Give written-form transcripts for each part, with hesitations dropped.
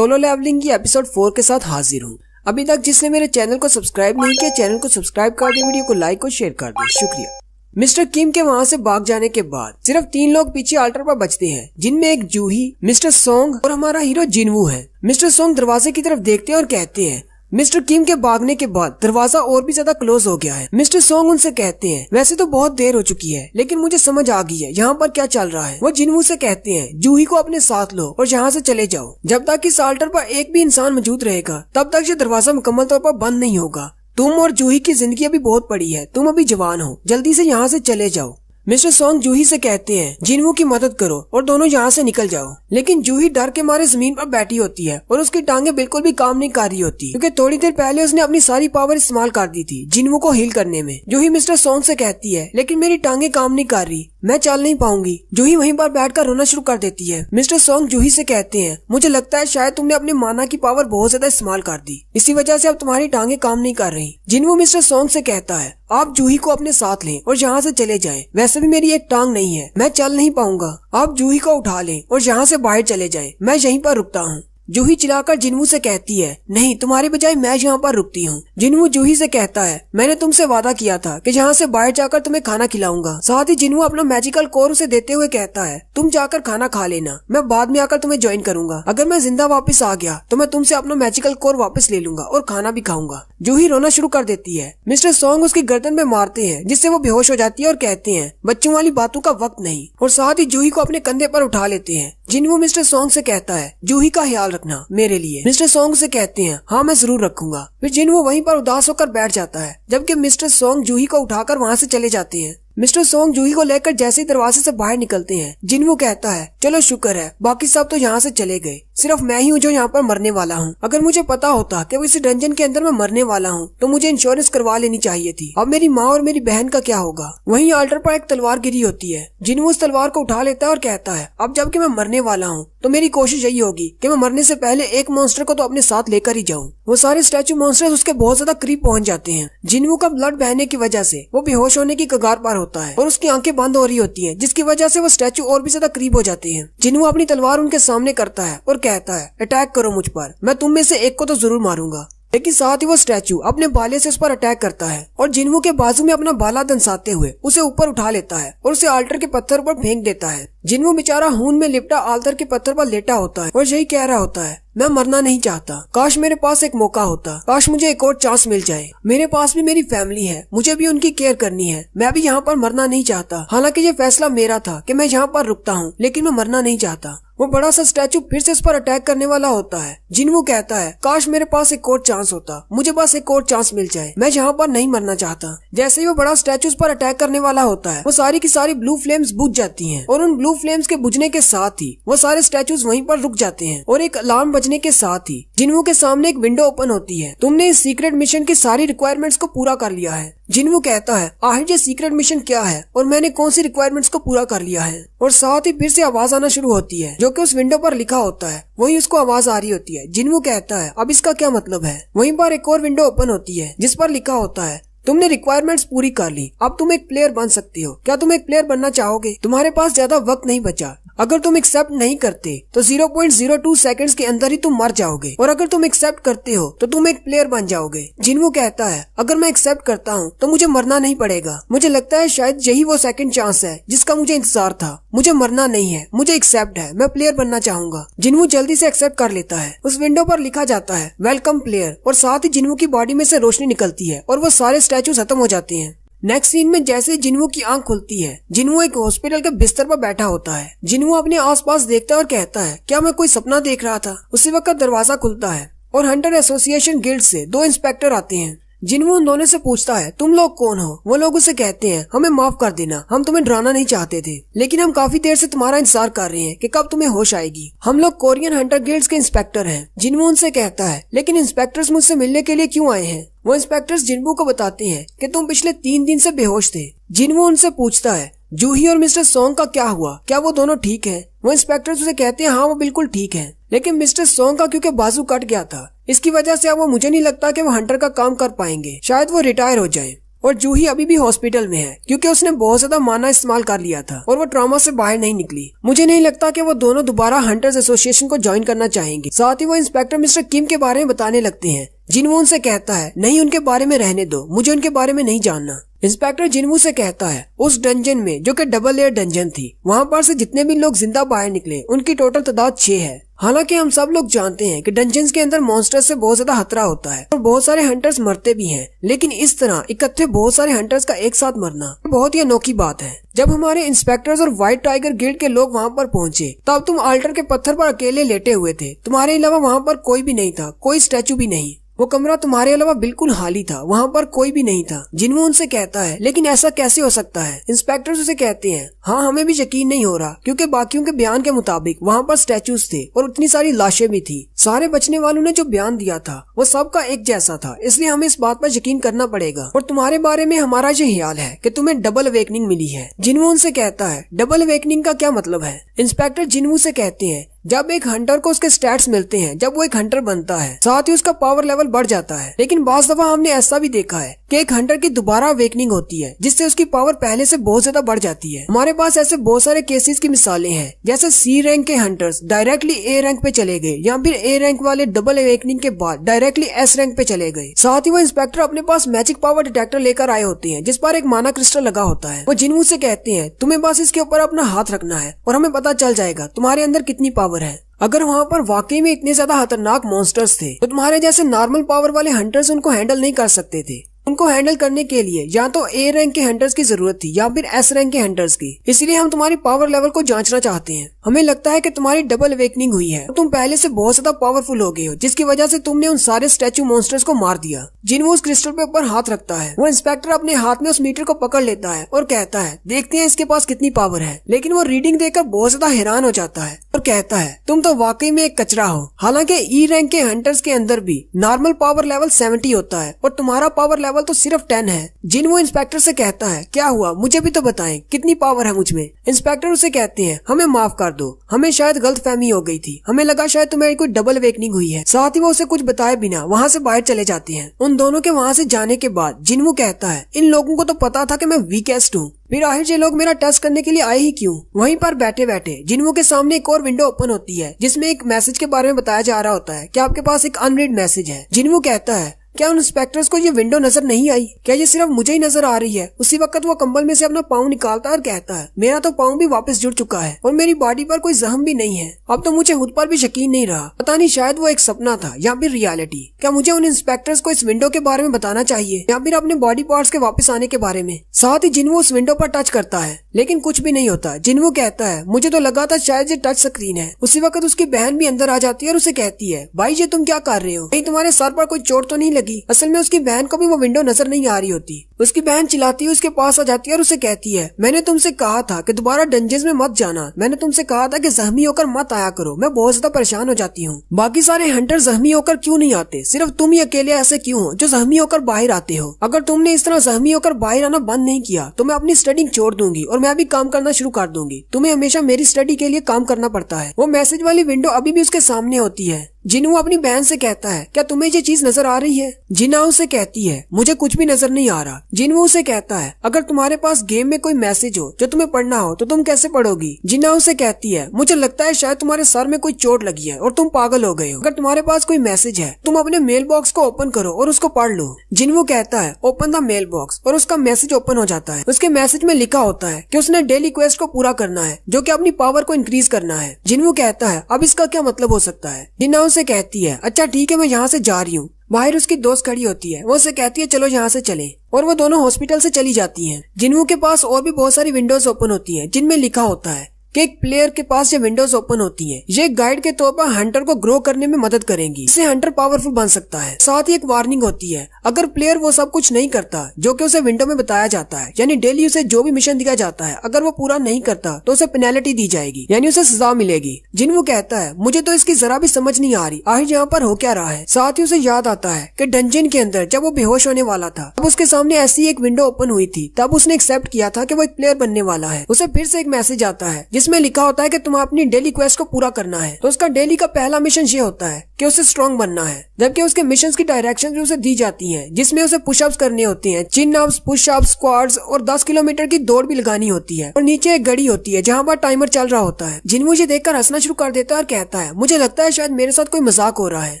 Solo levelling की episode 4 के साथ हाजिर हूँ। अभी तक जिसने मेरे चैनल को सब्सक्राइब नहीं किया, चैनल को सब्सक्राइब कर दे, वीडियो को लाइक और शेयर कर दे, शुक्रिया। मिस्टर किम के वहाँ से भाग जाने के बाद सिर्फ 3 लोग पीछे अल्टर पर बचते हैं, जिनमें एक जूही, मिस्टर सोंग और हमारा हीरो जिनवू है। मिस्टर सोंग दरवाजे की तरफ देखते हैं और कहते हैं मिस्टर किम के भागने के बाद दरवाजा और भी ज्यादा क्लोज हो गया है। मिस्टर सोंग उनसे कहते हैं वैसे तो बहुत देर हो चुकी है, लेकिन मुझे समझ आ गई है यहाँ पर क्या चल रहा है। वो जिनवू से कहते हैं जूही को अपने साथ लो और यहाँ से चले जाओ। जब तक इस अल्टर पर एक भी इंसान मौजूद रहेगा तब तक ये दरवाजा मुकम्मल तौर पर बंद नहीं होगा। तुम और जूही की जिंदगी अभी बहुत बड़ी है, तुम अभी जवान हो, जल्दी से यहाँ से चले जाओ। मिस्टर सोंग जूही से कहते हैं जिनवू की मदद करो और दोनों यहाँ से निकल जाओ। लेकिन जूही डर के मारे जमीन पर बैठी होती है और उसकी टांगे बिल्कुल भी काम नहीं कर रही होती, क्योंकि थोड़ी देर पहले उसने अपनी सारी पावर इस्तेमाल कर दी थी जिनवू को हील करने में। जूही मिस्टर सोंग से कहती है लेकिन मेरी टांगे काम नहीं कर रही, मैं चल नहीं पाऊंगी। जूही वहीं पर बैठकर रोना शुरू कर देती है। मिस्टर सोंग जूही से कहते हैं मुझे लगता है शायद तुमने अपनी माना की पावर बहुत ज्यादा इस्तेमाल कर दी, इसी वजह से अब तुम्हारी टांगे काम नहीं कर रही। जिनवू मिस्टर सोंग से कहता है आप जूही को अपने साथ लें और यहाँ से चले जाएं। वैसे भी मेरी एक टांग नहीं है, मैं चल नहीं पाऊंगा। आप जूही को उठा लें और यहाँ से बाहर चले जाएं, मैं यहीं पर रुकता हूँ। जूही चिल्लाकर जिनवू से कहती है नहीं, तुम्हारे बजाय मैं यहाँ पर रुकती हूँ। जिनवू जूही से कहता है मैंने तुमसे वादा किया था कि यहाँ से बाहर जाकर तुम्हें खाना खिलाऊंगा। साथ ही जिनवू अपना मैजिकल कोर उसे देते हुए कहता है तुम जाकर खाना खा लेना, मैं बाद में आकर तुम्हें ज्वाइन करूंगा। अगर मैं जिंदा वापस आ गया तो मैं तुमसे अपना मैजिकल कोर वापस ले लूंगा और खाना भी खाऊंगा। जूही रोना शुरू कर देती है। मिस्टर सोंग उसकी गर्दन में मारते हैं जिससे वो बेहोश हो जाती है और कहते हैं बच्चों वाली बातों का वक्त नहीं, और साथ ही जूही को अपने कंधे पर उठा लेते हैं। जिनवू मिस्टर सोंग से कहता है जूही का ख्याल रखना मेरे लिए। मिस्टर सोंग से कहते हैं हाँ मैं जरूर रखूंगा। फिर जिनवू वहीं पर उदास होकर बैठ जाता है, जबकि मिस्टर सोंग जूही को उठाकर वहाँ से चले जाते हैं। मिस्टर सोंग जूही को लेकर जैसे ही दरवाजे से बाहर निकलते हैं, जिनवू कहता है चलो शुक्र है बाकी सब तो यहाँ से चले गए, सिर्फ मैं ही हूँ जो यहाँ पर मरने वाला हूँ। अगर मुझे पता होता कि वो इस डंजन के अंदर मैं मरने वाला हूँ तो मुझे इंश्योरेंस करवा लेनी चाहिए थी। अब मेरी माँ और मेरी बहन का क्या होगा। वहीं अल्टर पर एक तलवार गिरी होती है। जिनवू उस तलवार को उठा लेता है और कहता है अब जबकि मैं मरने वाला हूँ तो मेरी कोशिश यही होगी कि मैं मरने से पहले एक मॉन्स्टर को तो अपने साथ लेकर ही जाऊँ। वो सारे स्टैचू मॉन्स्टर्स उसके बहुत ज्यादा करीब पहुँच जाते हैं। जिनवू का ब्लड बहने की वजह से वो बेहोश होने की कगार पर होता है और उसकी आंखें बंद हो रही होती हैं, जिसकी वजह से वो स्टैचू और भी ज्यादा करीब हो जाते हैं। जिनवू अपनी तलवार उनके सामने करता है और कहता है अटैक करो मुझ पर, मैं तुम में से एक को तो जरूर मारूंगा। लेकिन साथ ही वो स्टैचू अपने बाले से उस पर अटैक करता है और जिनवू के बाजू में अपना बाला दंसाते हुए उसे ऊपर उठा लेता है और उसे आल्टर के पत्थर पर फेंक देता है। जिनवू बेचारा खून में लिपटा आल्टर के पत्थर पर लेटा होता है और यही कह रहा होता है मैं मरना नहीं चाहता, काश मेरे पास एक मौका होता, काश मुझे एक और चांस मिल जाए। मेरे पास भी मेरी फैमिली है, मुझे भी उनकी केयर करनी है, मैं भी यहाँ पर मरना नहीं चाहता। हालांकि ये फैसला मेरा था कि मैं यहाँ पर रुकता हूँ, लेकिन मैं मरना नहीं चाहता। वो बड़ा सा स्टैचू फिर से उस पर अटैक करने वाला होता है। जिनवू कहता है काश मेरे पास एक और चांस होता, मुझे बस एक और चांस मिल जाए, मैं यहाँ पर नहीं मरना चाहता। जैसे ही वो बड़ा स्टैचू उस पर अटैक करने वाला होता है वो सारी की सारी ब्लू फ्लेम्स बुझ जाती हैं और उन ब्लू फ्लेम्स के बुझने के साथ ही वो सारे स्टैचूज वहीं पर रुक जाते हैं और एक अलार्म बजने के साथ ही जिनवू के सामने एक विंडो ओपन होती है। तुमने इस सीक्रेट मिशन की सारी रिक्वायरमेंट्स को पूरा कर लिया है। जिनवू कहता है आखिर ये सीक्रेट मिशन क्या है और मैंने कौन सी रिक्वायरमेंट्स को पूरा कर लिया है। और साथ ही फिर से आवाज आना शुरू होती है जो कि उस विंडो पर लिखा होता है, वही उसको आवाज आ रही होती है। जिनवू कहता है अब इसका क्या मतलब है। वहीं पर एक और विंडो ओपन होती है जिस पर लिखा होता है तुमने रिक्वायरमेंट्स पूरी कर ली, अब तुम एक प्लेयर बन सकते हो, क्या तुम एक प्लेयर बनना चाहोगे। तुम्हारे पास ज्यादा वक्त नहीं बचा, अगर तुम एक्सेप्ट नहीं करते तो 0.02 सेकंड्स के अंदर ही तुम मर जाओगे, और अगर तुम एक्सेप्ट करते हो तो तुम एक प्लेयर बन जाओगे। जिनवू कहता है अगर मैं एक्सेप्ट करता हूँ तो मुझे मरना नहीं पड़ेगा, मुझे लगता है शायद यही वो सेकंड चांस है जिसका मुझे इंतजार था। मुझे मरना नहीं है, मुझे एक्सेप्ट है, मैं प्लेयर बनना चाहूंगा। जिनवू जल्दी से एक्सेप्ट कर लेता है। उस विंडो पर लिखा जाता है वेलकम प्लेयर, और साथ ही जिनवू की बॉडी में से रोशनी निकलती है और वो सारे स्टैचू खत्म हो जाते हैं। नेक्स्ट सीन में जैसे जिनवू की आंख खुलती है, जिनवू एक हॉस्पिटल के बिस्तर पर बैठा होता है। जिनवू अपने आसपास देखता है और कहता है क्या मैं कोई सपना देख रहा था। उसी वक्त दरवाजा खुलता है और हंटर एसोसिएशन गिल्ड से 2 इंस्पेक्टर आते हैं। जिनवू उन दोनों से पूछता है तुम लोग कौन हो। वो लोग उसे कहते हैं हमें माफ कर देना, हम तुम्हें डराना नहीं चाहते थे, लेकिन हम काफी देर से तुम्हारा इंतजार कर रहे हैं कि कब तुम्हें होश आएगी। हम लोग कोरियन हंटर गिल्ड्स के इंस्पेक्टर हैं। जिनवू उनसे कहता है लेकिन इंस्पेक्टर्स मुझसे मिलने के लिए क्यों आए हैं। वो इंस्पेक्टर्स जिनवू को बताते हैं कि तुम पिछले 3 दिन से बेहोश थे। जिनवू उनसे पूछता है जूही और मिस्टर सोंग का क्या हुआ, क्या वो दोनों ठीक हैं? वो इंस्पेक्टर्स उसे कहते हैं हाँ वो बिल्कुल ठीक हैं, लेकिन मिस्टर सोंग का क्योंकि बाजू कट गया था, इसकी वजह से अब वो मुझे नहीं लगता कि वो हंटर का काम कर पाएंगे, शायद वो रिटायर हो जाएं। और जूही अभी भी हॉस्पिटल में है क्योंकि उसने बहुत ज्यादा माना इस्तेमाल कर लिया था और वो ट्रॉमा से बाहर नहीं निकली। मुझे नहीं लगता कि वो दोनों दोबारा हंटर्स एसोसिएशन को ज्वाइन करना चाहेंगे। साथ ही वो इंस्पेक्टर मिस्टर किम के बारे में बताने लगते हैं। जिनवू उनसे कहता है नहीं, उनके बारे में रहने दो, मुझे उनके बारे में नहीं जानना। इंस्पेक्टर जिनवू से कहता है उस डंजन में जो कि डबल लेयर डंजन थी, वहाँ पर से जितने भी लोग जिंदा बाहर निकले उनकी टोटल तादाद 6 है। हालांकि हम सब लोग जानते हैं कि डंजन्स के अंदर मॉन्स्टर्स से बहुत ज्यादा खतरा होता है और बहुत सारे हंटर्स मरते भी हैं, लेकिन इस तरह इकट्ठे बहुत सारे हंटर्स का एक साथ मरना बहुत ही अनोखी बात है। जब हमारे इंस्पेक्टर्स और व्हाइट टाइगर गिल्ड के लोग वहाँ पर पहुँचे तब तुम अल्टर के पत्थर पर अकेले लेटे हुए थे। तुम्हारे अलावा वहाँ पर कोई भी नहीं था, कोई स्टैचू भी नहीं। वो कमरा तुम्हारे अलावा बिल्कुल खाली था, वहाँ पर कोई भी नहीं था। जिनवू उनसे कहता है लेकिन ऐसा कैसे हो सकता है? इंस्पेक्टर उसे कहते हैं हाँ, हमें भी यकीन नहीं हो रहा क्योंकि बाकियों के बयान के मुताबिक वहाँ पर स्टैचूज थे और उतनी सारी लाशें भी थी। सारे बचने वालों ने जो बयान दिया था वो सबका एक जैसा था, इसलिए हमें इस बात पर यकीन करना पड़ेगा। और तुम्हारे बारे में हमारा ये ख्याल है कि तुम्हें डबल अवेकनिंग मिली है। जिनवू उनसे कहता है डबल अवेकनिंग का क्या मतलब है? इंस्पेक्टर जिनवू से कहते हैं जब एक हंटर को उसके स्टैट्स मिलते हैं, जब वो एक हंटर बनता है, साथ ही उसका पावर लेवल बढ़ जाता है। लेकिन बाज़ दफा हमने ऐसा भी देखा है कि एक हंटर की दोबारा अवेकनिंग होती है जिससे उसकी पावर पहले से बहुत ज्यादा बढ़ जाती है। हमारे पास ऐसे बहुत सारे केसेस की मिसालें हैं, जैसे सी रैंक के हंटर्स डायरेक्टली ए रैंक पे चले गए या फिर ए रैंक वाले डबल अवेकनिंग के बाद डायरेक्टली एस रैंक पे चले गए। साथ ही वो इंस्पेक्टर अपने पास मैजिक पावर डिटेक्टर लेकर आए होते हैं जिस पर एक माना क्रिस्टल लगा होता है। वो जिनवू से कहते हैं तुम्हें बस इसके ऊपर अपना हाथ रखना है और हमें पता चल जाएगा तुम्हारे अंदर कितनी पावर है। अगर वहाँ पर वाकई में इतने ज्यादा खतरनाक मॉन्स्टर्स थे तो तुम्हारे जैसे नॉर्मल पावर वाले हंटर्स उनको हैंडल नहीं कर सकते थे। उनको हैंडल करने के लिए या तो ए रैंक के हंटर्स की जरूरत थी या फिर एस रैंक के हंटर्स की। इसलिए हम तुम्हारी पावर लेवल को जांचना चाहते हैं। हमें लगता है कि तुम्हारी डबल अवेकनिंग हुई है, तुम पहले से बहुत ज्यादा पावरफुल हो गए हो जिसकी वजह से तुमने उन सारे स्टैचू मॉन्स्टर्स को मार दिया। जिनवू उस क्रिस्टल पे ऊपर हाथ रखता है। वो इंस्पेक्टर अपने हाथ में उस मीटर को पकड़ लेता है और कहता है देखते हैं इसके पास कितनी पावर है। लेकिन वो रीडिंग देखकर बहुत ज्यादा हैरान हो जाता है और कहता है तुम तो वाकई में एक कचरा हो। हालांकि ई रैंक के हंटर्स के अंदर भी नॉर्मल पावर लेवल 70 होता है और तुम्हारा पावर लेवल तो सिर्फ 10 है। जिनवू इंस्पेक्टर से कहता है क्या हुआ, मुझे भी तो बताएं कितनी पावर है मुझ में। इंस्पेक्टर उसे कहते हैं हमें माफ कर दो, हमें शायद गलतफहमी हो गई थी, हमें लगा शायद तुम्हें कोई डबल अवेकनिंग हुई है। साथ ही वो उसे कुछ बताए बिना वहाँ से बाहर चले जाते हैं। उन दोनों के वहाँ से जाने के बाद जिनवू कहता है इन लोगों को तो पता था कि मैं वीकेस्ट हूँ, फिर आखिर ये लोग मेरा टेस्ट करने के लिए आए ही क्यों? वहीं पर बैठे बैठे जिनवू के सामने एक और विंडो ओपन होती है जिसमें एक मैसेज के बारे में बताया जा रहा होता है कि आपके पास एक अनरीड मैसेज है। जिनवू कहता है क्या उन इंस्पेक्टर्स को ये विंडो नजर नहीं आई? क्या ये सिर्फ मुझे ही नजर आ रही है? उसी वक्त वो कंबल में से अपना पाँव निकालता है और कहता है मेरा तो पाँव भी वापस जुड़ चुका है और मेरी बॉडी पर कोई जख्म भी नहीं है। अब तो मुझे खुद पर भी यकीन नहीं रहा, पता नहीं शायद वो एक सपना था या फिर रियलिटी। क्या मुझे उन इंस्पेक्टर्स को इस विंडो के बारे में बताना चाहिए या फिर अपने बॉडी पार्ट्स के वापस आने के बारे में? साथ ही जिनवू उस विंडो पर टच करता है लेकिन कुछ भी नहीं होता। जिनवू कहता है मुझे तो लगा था शायद ये टच स्क्रीन है। उसी वक्त उसकी बहन भी अंदर आ जाती है और उसे कहती है भाई ये तुम क्या कर रहे हो, कहीं तुम्हारे सर पर कोई चोट तो नहीं लगी? असल में उसकी बहन को भी वो विंडो नजर नहीं आ रही होती। उसकी बहन चिल्लाती है उसके पास आ जाती है और उसे कहती है मैंने तुमसे कहा था कि दोबारा डंजन्स में मत जाना, मैंने तुमसे कहा था कि जख्मी होकर मत आया करो, मैं बहुत ज्यादा परेशान हो जाती हूँ। बाकी सारे हंटर जख्मी होकर क्यों नहीं आते, सिर्फ तुम ही अकेले ऐसे क्यों हो जो जख्मी होकर बाहर आते हो? अगर तुमने इस तरह जख्मी होकर बाहर आना बंद नहीं किया तो मैं अपनी स्टडी छोड़ दूंगी और मैं भी काम करना शुरू कर दूंगी। तुम्हें हमेशा मेरी स्टडी के लिए काम करना पड़ता है। वो मैसेज वाली विंडो अभी भी उसके सामने होती है। जिनवू अपनी बहन से कहता है क्या तुम्हें ये चीज नजर आ रही है? जिना उसे कहती है मुझे कुछ भी नजर नहीं आ रहा। जिनवू उसे कहता है अगर तुम्हारे पास गेम में कोई मैसेज हो जो तुम्हें पढ़ना हो तो तुम कैसे पढ़ोगी? जिना उसे कहती है मुझे लगता है शायद तुम्हारे सर में कोई चोट लगी है और तुम पागल हो गए हो। अगर तुम्हारे पास कोई मैसेज है तुम अपने मेल बॉक्स को ओपन करो और उसको पढ़ लो। जिनवू कहता है ओपन द मेल बॉक्स और उसका मैसेज ओपन हो जाता है। उसके मैसेज में लिखा होता है कि उसने डेली क्वेस्ट को पूरा करना है जो कि अपनी पावर को इंक्रीज करना है। जिनवू कहता है अब इसका क्या मतलब हो सकता है? जिना उसे कहती है अच्छा ठीक है मैं यहाँ से जा रही हूँ। बाहर उसकी दोस्त खड़ी होती है, वो उसे कहती है चलो यहाँ से चलें और वो दोनों हॉस्पिटल से चली जाती हैं। जिनवू के पास और भी बहुत सारी विंडोज ओपन होती हैं जिनमें लिखा होता है कि एक प्लेयर के पास ये विंडोज ओपन होती हैं, ये गाइड के तौर पर हंटर को ग्रो करने में मदद करेंगी, इससे हंटर पावरफुल बन सकता है। साथ ही एक वार्निंग होती है अगर प्लेयर वो सब कुछ नहीं करता जो कि उसे विंडो में बताया जाता है, यानी डेली उसे जो भी मिशन दिया जाता है अगर वो पूरा नहीं करता तो उसे पेनल्टी दी जाएगी, यानी उसे सजा मिलेगी। जिनवू कहता है मुझे तो इसकी जरा भी समझ नहीं आ रही, आखिर यहाँ पर हो क्या रहा है? साथ ही उसे याद आता है कि डंजन के अंदर जब वो बेहोश होने वाला था तब उसके सामने ऐसी एक विंडो ओपन हुई थी, तब उसने एक्सेप्ट किया था कि वो एक प्लेयर बनने वाला है। उसे फिर से एक मैसेज आता है जिसमें लिखा होता है कि तुम्हें अपनी डेली क्वेस्ट को पूरा करना है। तो उसका डेली का पहला मिशन ये होता है कि उसे स्ट्रॉन्ग बनना है, जबकि उसके मिशन की डायरेक्शन भी उसे दी जाती है, जिसमें उसे पुशअप्स करनी होती है, चिन अप्स, पुशअप्स, स्क्वाट्स और 10 किलोमीटर की दौड़ भी लगानी होती है। और नीचे एक घड़ी होती है जहाँ पर टाइमर चल रहा होता है। जिन्हों मुझे देखकर हंसना शुरू कर देता है और कहता है, मुझे लगता है शायद मेरे साथ कोई मजाक हो रहा है।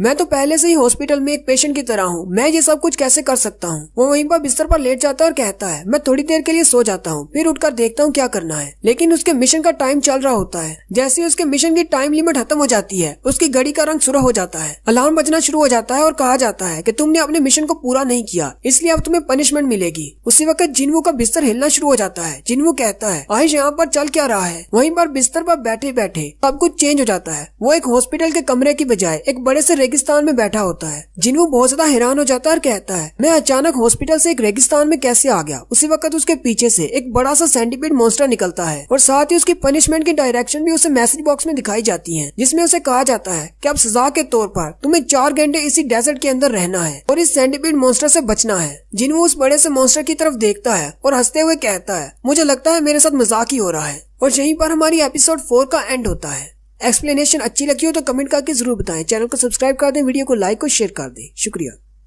मैं तो पहले से ही हॉस्पिटल में एक पेशेंट की तरह हूँ, मैं ये सब कुछ कैसे कर सकता हूँ। वो वहीं पर बिस्तर पर लेट जाता है और कहता है, मैं थोड़ी देर के लिए सो जाता हूँ, फिर उठकर देखता हूँ क्या करना है। लेकिन उसके मिशन का टाइम चल रहा होता है। जैसे ही उसके मिशन की टाइम लिमिट खत्म हो जाती है, उसकी घड़ी का रंग सुर्ख हो जाता है, अलार्म बजना शुरू हो जाता है और कहा जाता है कि तुमने अपने मिशन को पूरा नहीं किया, इसलिए अब तुम्हें पनिशमेंट मिलेगी। उसी वक्त जिन्वू का बिस्तर हिलना शुरू हो जाता है। जिन्वू कहता है, आयुष यहाँ पर चल क्या रहा है। वहीं पर बिस्तर पर बैठे बैठे सब कुछ चेंज हो जाता है। वो एक हॉस्पिटल के कमरे की बजाय एक बड़े से रेगिस्तान में बैठा होता है। जिन्वू बहुत ज्यादा हैरान हो जाता है और कहता है, मैं अचानक हॉस्पिटल से एक रेगिस्तान में कैसे आ गया। उसी वक्त उसके पीछे से एक बड़ा सा सेंटीपीड मॉन्स्टर निकलता है और साथ ही उसकी पनिशमेंट की डायरेक्शन भी उसे मैसेज बॉक्स में दिखाई जाती है, जिसमें उसे कहा जाता है कि अब सजा के तौर पर तुम्हें 4 घंटे इसी डेजर्ट के अंदर रहना है और इस सेंटीपीड मॉन्स्टर से बचना है। जिन्वू उस बड़े से मॉन्स्टर की तरफ देखता है और हंसते हुए कहता है, मुझे लगता है मेरे साथ मजाक ही हो रहा है। और यहीं पर हमारी एपिसोड 4 का एंड होता है। एक्सप्लेनेशन अच्छी लगी हो तो कमेंट करके जरूर बताएं। चैनल को सब्सक्राइब कर दें, वीडियो को लाइक और शेयर कर दें। शुक्रिया।